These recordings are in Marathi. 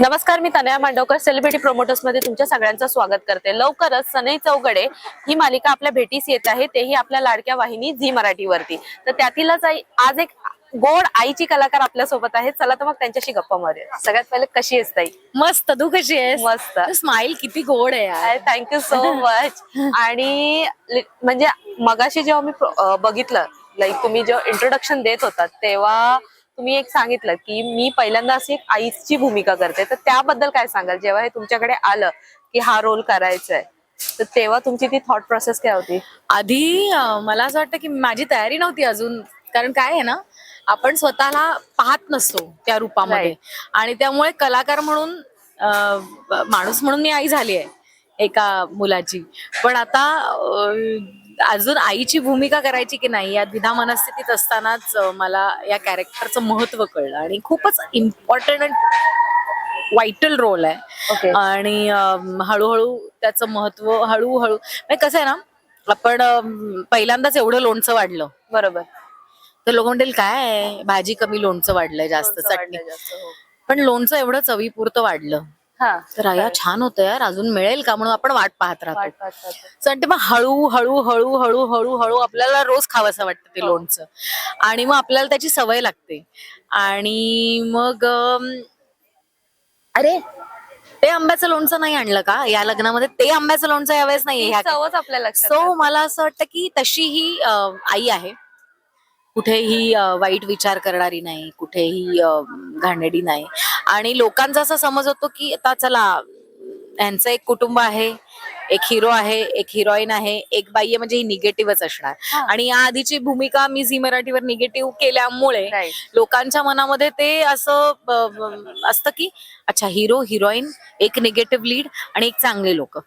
नमस्कार, मी तनया मांडवकर सेलिब्रिटी प्रोमोटर्स मध्ये तुमच्या सगळ्यांचं स्वागत करते। लवकरच सनई चौघडे ही मालिका आपल्या भेटीस येत आहे, तेही आपल्या लाडक्या वाहिनी झी मराठीवरती। तर त्यातीलच आज एक गोड आईची कलाकार आपल्या सोबत आहे। चला तर मग त्यांच्याशी गप्पा मारूया। सगळ्यात पहिले कशी आहेस ताई? मस्त, तू कशी आहेस? मस्त। स्माइल किती गोड आहे यार। Thank you so much. आणि म्हणजे मगाशी जेव्हा मी बघितलं, लाईक तुम्ही जेव्हा इंट्रोडक्शन देत होता तेव्हा तुम्ही एक सांगितलं की मी पहिल्यांदा अशी एक आईची भूमिका करते, तर त्याबद्दल काय सांगाल? जेव्हा हे तुमच्याकडे आलं की हा रोल करायचा आहे, तर तेव्हा तुमची ती थॉट प्रोसेस काय होती? आधी मला असं वाटतं की माझी तयारी नव्हती अजून, कारण काय आहे ना, आपण स्वतःला पाहत नसतो त्या रूपामध्ये आणि त्यामुळे कलाकार म्हणून माणूस म्हणून मी आई झाली आहे एका मुलाची। पण आता अजून आईची भूमिका करायची की नाही या द्विधा मनस्थितीत असतानाच मला या कॅरेक्टरचं महत्व कळलं आणि खूपच इम्पॉर्टंट अँड वायटल रोल आहे। आणि हळूहळू त्याचं महत्व हळूहळू कसं आहे ना, आपण पहिल्यांदाच एवढं लोणचं वाढलं बरोबर, तर लोक म्हणतील काय भाजी कमी लोणचं वाढलंय जास्त चटणी, पण लोणचं एवढं चवीपुरतं वाढलं तर या छान होतं यार, अजून मिळेल का म्हणून आपण वाट पाहत राहतो। मग हळू हळू हळू हळू हळू हळू आपल्याला रोज खावंसं वाटतं ते लोणचं आणि मग आपल्याला त्याची सवय लागते आणि मग अरे ते आंब्याचं लोणचं नाही आणलं का या लग्नामध्ये, ते आंब्याचं लोणचं यावेळेस नाहीये। सो मला असं वाटतं की तशी ही आई आहे, कुठेही वाईट विचार करणारी नाही, कुठेही घाणेरडी नाही। आणि लोकांचा असा समज होतो की आता चला यांचं एक कुटुंब आहे, एक हिरो आहे, एक हिरोईन आहे, एक बाई आहे, म्हणजे ही निगेटिव्हच असणार। आणि या आधीची भूमिका मी झी मराठीवर निगेटिव्ह केल्यामुळे लोकांच्या मनामध्ये ते असं असतं की अच्छा हिरो हिरोईन, एक निगेटिव्ह लीड आणि एक चांगले लोक,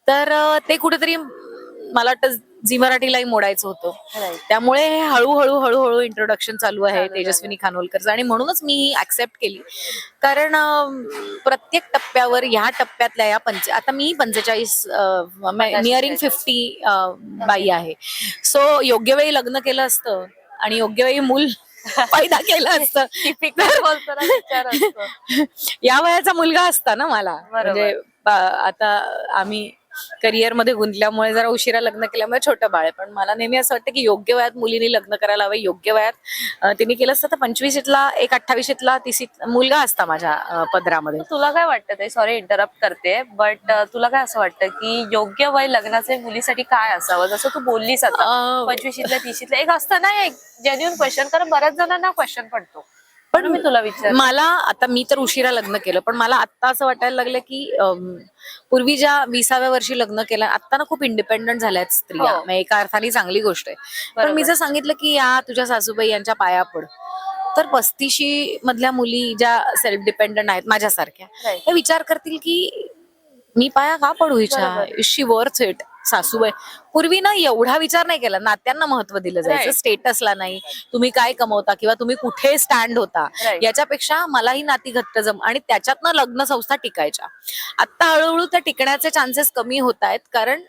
तर ते कुठेतरी मला वाटतं झी मराठीलाही मोडायचं होतं। त्यामुळे हळूहळू हळूहळू इंट्रोडक्शन चालू आहे तेजस्विनी खानोलकरचं आणि म्हणूनच मी ही ऍक्सेप्ट केली, कारण प्रत्येक टप्प्यावर ह्या टप्प्यातल्या या आता मी 45 नियरिंग 50 बाई आहे। सो योग्य वेळी लग्न केलं असतं आणि योग्य वेळी मूल पैदा केलं असतं या वयाचा मुलगा असता ना मला, म्हणजे आता आम्ही करिअर मध्ये गुंतल्यामुळे जरा उशिरा लग्न केल्यामुळे छोटं बाळ आहे, पण मला नेहमी असं वाटतं की योग्य वयात मुलीने लग्न करायला हवं। योग्य वयात तिने केलं असतं तर 25ला एक 28ला 30 मुलगा असता माझ्या पदरामध्ये। तुला काय वाटतं ते? सॉरी इंटरप्ट करते, बट तुला काय असं वाटतं की योग्य वय लग्नाचे मुलीसाठी काय असावं? जसं तू बोललीस आता 25ला 30ला, एक असतं ना एक जेन्युइन क्वेश्चन, कारण बऱ्याच जणांना क्वेश्चन पडतो, पण मी तुला विचार मला आता मी तर उशिरा लग्न केलं, पण मला आता असं वाटायला लागलं की पूर्वी ज्या 20व्या वर्षी लग्न केलं, आता ना खूप इंडिपेंडंट झाल्यात स्त्रिया, एका अर्थाने चांगली गोष्ट आहे। पण मी जर सांगितलं की या तुझ्या सासूबाई यांच्या पाया पड, तर 35 मधल्या मुली ज्या सेल्फ डिपेंडंट आहेत माझ्यासारख्या, ते विचार करतील की मी पाया का पडू हिच्या, इज शी वर्थ इट? सासूबाई पूर्वी ना एवढा विचार नाही केला, नात्यांना महत्व दिलं जायचं, स्टेटसला नाही, तुम्ही काय कमवता किंवा तुम्ही कुठे स्टँड होता याच्यापेक्षा मला ही नाती घट्ट आणि त्याच्यातनं लग्न संस्था टिकायच्या। आता हळूहळू त्या टिकण्याचे चान्सेस कमी होत आहेत, कारण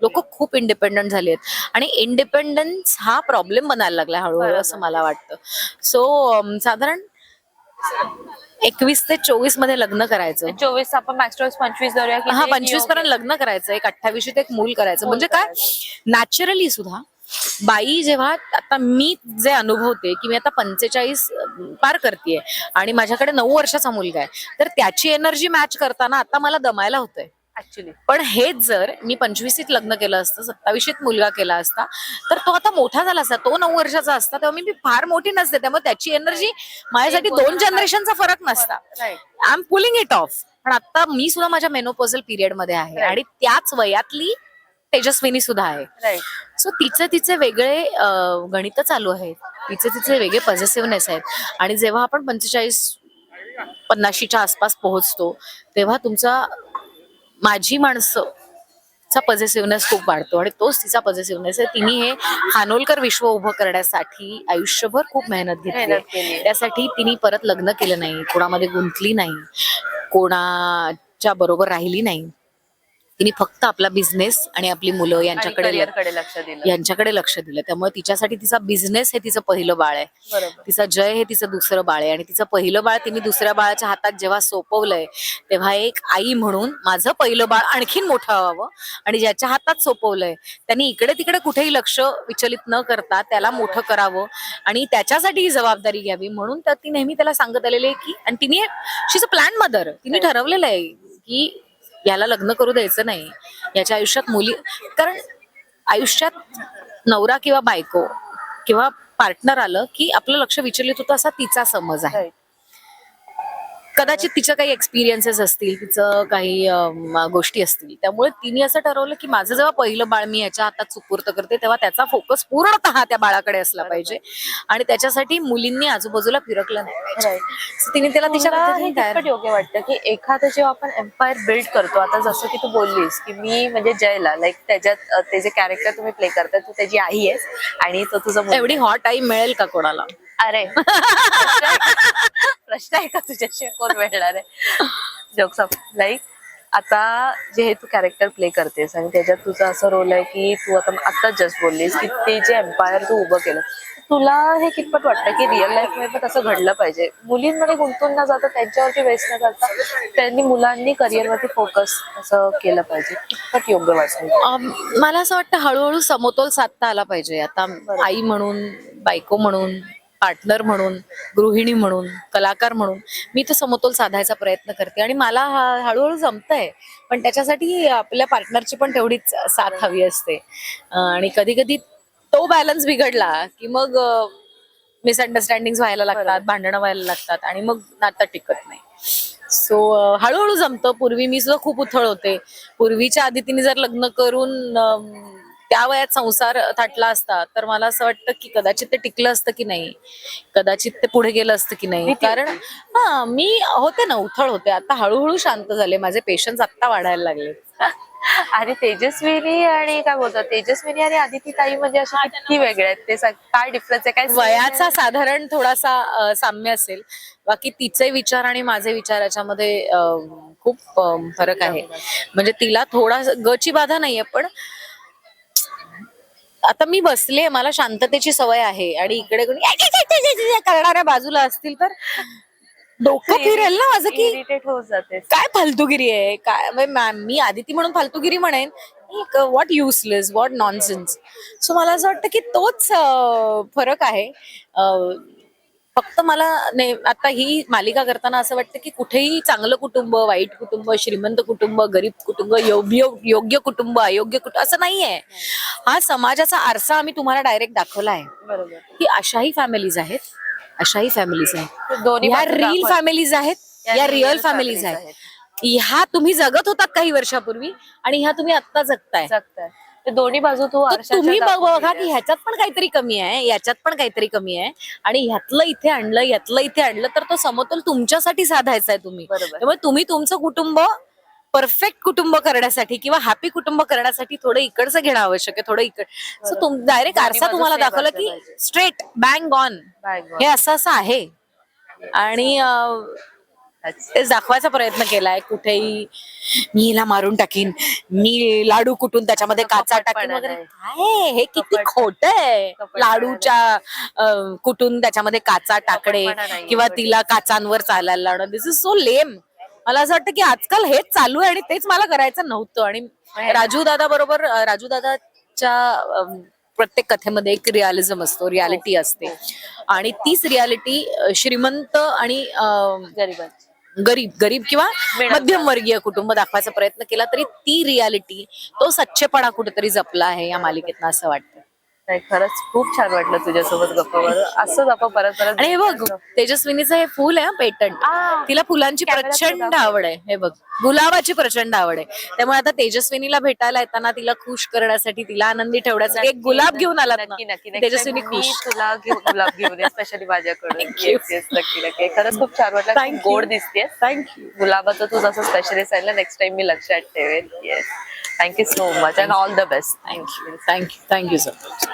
लोक खूप इंडिपेंडंट झाले आहेत आणि इंडिपेंडन्स हा प्रॉब्लेम बनायला लागला हळूहळू असं मला वाटतं। सो साधारण 21 ते 24 मध्ये लग्न करायचं, 24 आपण मॅक्स 25 धरूया की 25 पर्यंत लग्न करायचं, एक 28 एक मूल करायचं, म्हणजे काय नॅचरली सुद्धा बाई जेव्हा आता मी जे अनुभवते की मी आता 45 पार करतेय आणि माझ्याकडे 9 वर्षाचा मुलगा आहे, तर त्याची एनर्जी मॅच करताना आता मला दमायला होतंय ऍक्च्युली। पण हेच जर मी 25शीत लग्न केलं असतं, 27शीत मुलगा केला असता, तर तो आता मोठा झाला असता, तो 9 वर्षाचा असता, तेव्हा मी फार मोठी नसते, त्यामुळे त्याची एनर्जी माझ्यासाठी 2 जनरेशनचा फरक नसता। I am pulling it of. पण आता मी सुद्धा माझ्या मेनोपॉझल पिरियड मध्ये आहे आणि त्याच वयातली तेजस्विनी सुद्धा आहे। सो तिचे वेगळे गणित चालू आहेत, तिचे वेगळे पॉझिटिव्हनेस आहेत, आणि जेव्हा आपण 45-50च्या आसपास पोहोचतो तेव्हा तुमचा माझी माणसं चा पॉझिटिव्हनेस खूप वाढतो आणि तोच तिचा पॉझिटिव्हनेस आहे। तिने हे खानोलकर विश्व उभं करण्यासाठी आयुष्यभर खूप मेहनत घेतली, त्यासाठी तिने परत लग्न केलं नाही, कोणामध्ये गुंतली नाही, कोणाच्या बरोबर राहिली नाही, तिने फक्त आपला बिझनेस आणि आपली मुलं यांच्याकडे करिअरकडे लक्ष दिलं. यांच्याकडे लक्ष दिलं. त्यामुळे तिच्यासाठी तिचा बिझनेस हे तिचं पहिलं बाळ आहे, बरोबर. तिचा जय हे तिचं दुसरं बाळ आहे. आणि तिचं पहिलं बाळ तिने दुसऱ्या बाळाच्या हातात जेव्हा सोपवलंय तेव्हा एक आई म्हणून माझं पहिलं बाळ आणखीन मोठं व्हावं आणि ज्याच्या हातात सोपवलंय त्यांनी इकडे तिकडे कुठेही लक्ष विचलित न करता त्याला मोठं करावं आणि त्याच्यासाठी ही जबाबदारी घ्यावी. म्हणून तर ती नेहमी त्याला सांगत आलेली आहे की, आणि तिने शी इज अ प्लॅन मदर, तिने ठरवलेलं आहे की याला लग्न करू द्यायचं नाही, याच्या आयुष्यात मुली, कारण आयुष्यात नवरा किंवा बायको किंवा पार्टनर आलं की आपलं लक्ष विचलित होतं असा तिचा समज आहे. Right. कदाचित तिचं काही एक्सपिरियन्सेस असतील, तिचं काही गोष्टी असतील, त्यामुळे तिने असं ठरवलं की माझं जेव्हा पहिलं बाळ मी याच्या हातात सुपूर्त करते तेव्हा त्याचा फोकस पूर्णतः त्या बाळाकडे असला पाहिजे आणि त्याच्यासाठी मुलींनी आजूबाजूला फिरकलं नाही पाहिजे. So तिने त्याला तिच्या तुला हे पद्धतीने तयार कितपत योग्य वाटतं की एखादं जेव्हा आपण एम्पायर बिल्ड करतो, आता जसं की तू बोललीस की मी म्हणजे जयला लाईक त्याच्यात ते जे कॅरेक्टर तुम्ही प्ले करताय तू त्याची आई आहेस आणि तो तुझा मुलगा. एवढी हॉट आई मिळेल का कोणाला? अरे प्रश्न आहे का तुझ्याशी कोण मिळणार आहे? जोक्स ऑफ लाईक आता जे हे तू कॅरेक्टर प्ले करतेस आणि त्याच्यात तुझा असं रोल आहे की तू आता जस्ट बोललीस की ते जे एम्पायर तू उभं केलं, तुला हे कितपत वाटतं की रिअल लाईफ मध्ये पण तसं घडलं पाहिजे? मुलींमध्ये गुंतून न जाता त्यांच्यावरती वेस्ट न करता त्यांनी मुलांनी करिअरवरती फोकस असं केलं पाहिजे, कितपत योग्य वाटतं? मला असं वाटतं हळूहळू समतोल साधता आला पाहिजे. आता आई म्हणून, बायको म्हणून, पार्टनर म्हणून, गृहिणी म्हणून, कलाकार म्हणून मी तो समतोल साधायचा प्रयत्न करते आणि मला हळूहळू जमतंय. पण त्याच्यासाठी आपल्या पार्टनरची पण तेवढीच साथ हवी असते आणि कधी कधी तो बॅलन्स बिघडला की मग मिसअंडरस्टँडिंग व्हायला लागतात, भांडणं व्हायला लागतात आणि मग नातं टिकत नाही. सो हळूहळू जमतं. पूर्वी मी सुद्धा खूप उथळ होते. पूर्वीच्या आधी तिने जर लग्न करून त्या वयात संसार थाटला असता तर मला असं वाटतं की कदाचित ते टिकलं असतं की नाही, कदाचित ते पुढे गेलं असतं की नाही. कारण मी होते ना, उथळ होते. आता हळूहळू शांत झाले, माझे पेशन्स आत्ता वाढायला लागले. आणि तेजस्विनी आणि काय बोलतात, तेजस्विनी आणि आदिती ताई म्हणजे अशा किती वेगळ्या आहेत? ते काय डिफरन्स आहे? काय वयाचा साधारण थोडासा साम्य असेल, बाकी तिचे विचार आणि माझे विचार याच्यामध्ये खूप फरक आहे. म्हणजे तिला थोडा गची बाधा नाहीये, पण आता मी बसले, मला शांततेची सवय आहे आणि इकडे कोणी करणाऱ्या बाजूला असतील तर डोकं फिरेल ना माझं की इरिटेट होत जाते. काय फालतूगिरी आहे काय. मी आदिती म्हणून फालतूगिरी म्हणेन, what useless, what nonsense. So मला असं वाटतं की तोच फरक आहे. फक्त मला आता ही मालिका करताना असं वाटतं की कुठेही चांगलं कुटुंब, वाईट कुटुंब, श्रीमंत कुटुंब, गरीब कुटुंब, योग्य कुटुंब, अयोग्य कुटुंब असं नाहीये. हा समाजाचा आरसा आम्ही तुम्हाला डायरेक्ट दाखवला आहे. बरोबर. की अशाही फॅमिलीज आहेत, अशाही फॅमिलीज आहेत, दोन्ही ह्या बाजू रिल दाखवत. फॅमिलीज आहेत, या रिअल फॅमिलीज आहेत. ह्या तुम्ही जगत होतात काही वर्षापूर्वी आणि ह्या तुम्ही आत्ता जगताय. ते दोन्ही बाजू तू तर आरशाच्या तुम्ही बघा दाखवलेल्या की ह्याच्यात पण काहीतरी कमी आहे, याच्यात पण काहीतरी कमी आहे आणि ह्यातलं इथे आणलं, यातलं इथे आणलं तर तो समतोल तुमच्यासाठी साधायचा आहे तुम्ही. बरोबर. त्यामुळे तुम्ही तुमचं कुटुंब परफेक्ट कुटुंब करण्यासाठी किंवा हॅपी कुटुंब करण्यासाठी थोडं इकडचं घेणं आवश्यक आहे, थोडं इकड. सो डायरेक्ट आरसा तुम्हाला दाखवलं की स्ट्रेट बँग ऑन हे असं असं आहे आणि तेच दाखवायचा प्रयत्न केलाय. कुठेही मी हिला मारून टाकीन, मी लाडू कुटून त्याच्यामध्ये काचा टाकीन वगैरे, काय हे किती खोट आहे. लाडूच्या कुटून त्याच्यामध्ये काचा टाकणे किंवा तिला काचांवर चालायला लावणं, दिस इज सो लेम. मला असं वाटतं की आजकाल हेच चालू आहे आणि तेच मला करायचं नव्हतं. आणि राजू दादा बरोबर, राजू दादाच्या प्रत्येक कथेमध्ये एक रिअलिझम असतो, रियालिटी असते आणि तीच रियालिटी श्रीमंत आणि गरीब किंवा मध्यम वर्गीय कुटुंब दाखवायचा प्रयत्न केला तरी ती रियालिटी, तो सच्चेपणा कुठेतरी जपला आहे या मालिकेतनं असं वाटतं. खरंच खूप छान वाटलं तुझ्यासोबत गप्पा मारून. असं गप्पा परत परत. आणि हे बघ, तेजस्विनीचं हे फुल आहे पेटंट. तिला फुलांची प्रचंड आवड आहे. हे बघ, गुलाबाची प्रचंड आवड आहे. त्यामुळे आता तेजस्विनीला भेटायला येताना तिला खुश करण्यासाठी, तिला आनंदी ठेवण्यासाठी एक गुलाब घेऊन आलात ना, तेजस्विनी खुश. तुला गुलाब घेऊन स्पेशली माझ्याकडून. नक्की नक्की. खरंच खूप छान वाटलं, गोड दिसते. थँक्यू. गुलाबाचं तू जसं स्पेशलिस्ट आहे ना, नेक्स्ट टाइम मी लक्षात ठेवेन. Yes, thank you so much and all the best. Thank you so much.